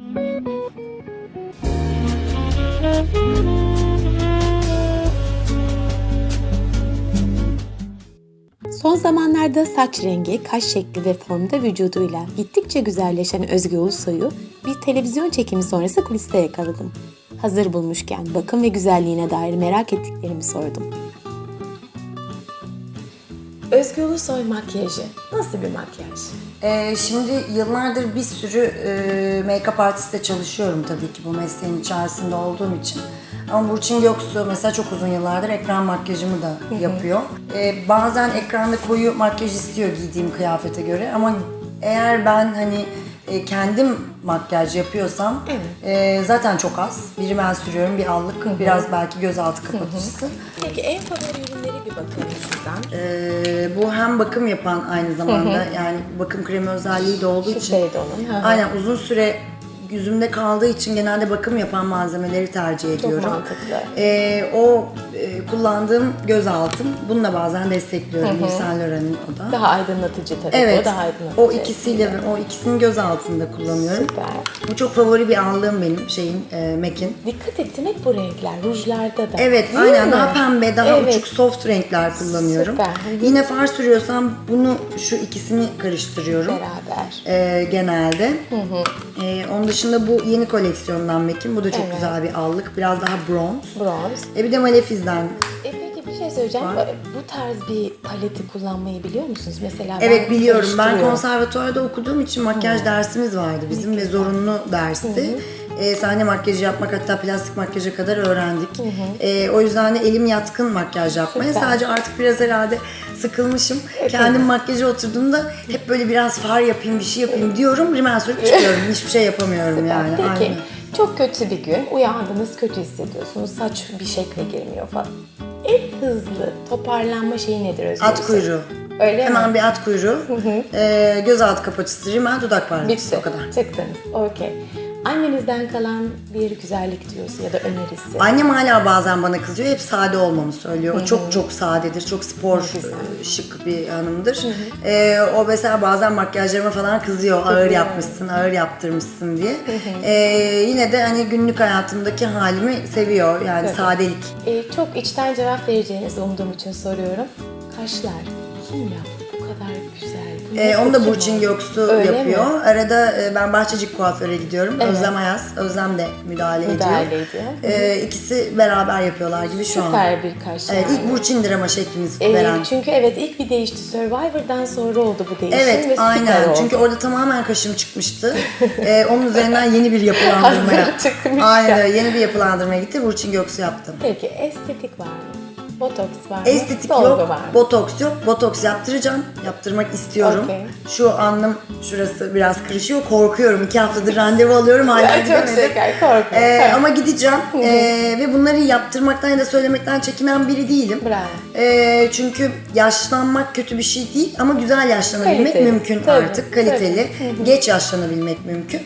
Son zamanlarda saç rengi, kaş şekli ve formda vücuduyla gittikçe güzelleşen Özge Ulusoy'u bir televizyon çekimi sonrası kuliste yakaladım. Hazır bulmuşken bakım ve güzelliğine dair merak ettiklerimi sordum. Özge Ulusoy makyajı nasıl bir makyaj? Şimdi yıllardır bir sürü make-up artiste çalışıyorum tabii ki bu mesleğin içerisinde olduğum için. Ama Burçin Göksu mesela çok uzun yıllardır ekran makyajımı da yapıyor. Bazen ekranda koyu makyaj istiyor giydiğim kıyafete göre ama eğer ben hani kendim makyaj yapıyorsam zaten çok az. Bir rimel sürüyorum, bir allık, biraz belki gözaltı kapatıcısı. Peki en favori ürünleri bir bakalım sizden. Bu hem bakım yapan aynı zamanda yani bakım kremi özelliği de olduğu için. Onun. Aynen uzun süre yüzümde kaldığı için genelde bakım yapan malzemeleri tercih ediyorum. Çok mantıklı. Kullandığım gözaltım. Bunu da bazen destekliyorum. Yves Saint Laurent'in o da. Daha aydınlatıcı tabii. Evet. O daha aydınlatıcı. O ikisini göz altında kullanıyorum. Süper. Bu çok favori bir allığım benim MAC'in. Dikkat ettim hep bu renkler. Rujlarda da. Evet, Değil aynen mi? daha pembe, daha uçuk soft renkler kullanıyorum. Süper. Yine far sürüyorsam şu ikisini karıştırıyorum. Beraber. Genelde. Onun dışında bu yeni koleksiyondan MAC'in. Bu da çok güzel bir allık. Biraz daha bronz. Bir de Malefiz'den. Peki bir şey söyleyeceğim. Bu tarz bir paleti kullanmayı biliyor musunuz? Mesela Evet biliyorum. Ben karıştırıyorum. konservatuvarda okuduğum için makyaj dersimiz vardı bizim ve zorunlu dersti. Sahne makyajı yapmak hatta plastik makyaja kadar öğrendik. O yüzden de elim yatkın makyaj yapmaya. Süper. Sadece artık biraz herhalde sıkılmışım. Kendim makyaja oturduğumda hep böyle biraz far yapayım, bir şey yapayım diyorum. Rimel sürüp çıkıyorum. Hiçbir şey yapamıyorum yani. Peki Aynen. çok kötü bir gün uyandınız, kötü hissediyorsunuz, saç bir şekle girmiyor falan. En hızlı toparlanma şeyi nedir Özgür? At kuyruğu. Öyle Hemen mi? bir at kuyruğu, gözaltı kapatıcısı, rimel, dudak parlatıcısı. Bitti. O kadar. Çıktınız. Okey. Annenizden kalan bir güzellik diyorsun ya da önerisi. Annem hala bazen bana kızıyor. Hep sade olmamı söylüyor. O çok çok sadedir. Çok spor, şık bir hanımdır. O mesela bazen makyajlarıma falan kızıyor. Ağır yapmışsın, ağır yaptırmışsın diye. Yine de hani günlük hayatımdaki halimi seviyor. Yani sadelik. Çok içten cevap vereceğinizi umduğum için soruyorum. Kaşlar kim yaptı bu kadar güzel? Onu da Burçin Göksu yapıyor. Mi? Arada ben Bahçecik kuaföre gidiyorum. Evet. Özlem Ayaz. Özlem de müdahale ediyor. İkisi beraber yapıyorlar gibi şu an. Süper bir kaş yani. İlk Burçin'dir ama şeklimizi veren. Çünkü ilk bir değişti. Survivor'dan sonra oldu bu değişim ve Evet, süper aynen. oldu. Çünkü orada tamamen kaşım çıkmıştı. Onun üzerinden yeni bir yapılandırmaya. Hazır çıkmış. Aynen, yeni bir yapılandırmaya gitti. Burçin Göksu yaptım. Peki estetik var mı? Botoks var mı? Estetik Dolgu yok, var mı? botoks yok. Botoks yaptıracağım, yaptırmak istiyorum. Okay. Şu alnım şurası biraz kırışıyor, korkuyorum. 2 haftadır randevu alıyorum, hala Çok gidemedim. şeker, korkma. Ama gideceğim ve bunları yaptırmaktan ya da söylemekten çekinen biri değilim. Bravo. Çünkü yaşlanmak kötü bir şey değil ama güzel yaşlanabilmek Kaliteli. mümkün Tabii, artık. Kaliteli, geç yaşlanabilmek mümkün.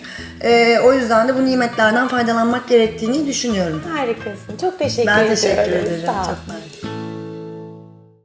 O yüzden de bu nimetlerden faydalanmak gerektiğini düşünüyorum. Harikasın. Çok teşekkür Ben ediyorum. teşekkür ederim. Sağ ol. Çok mersi.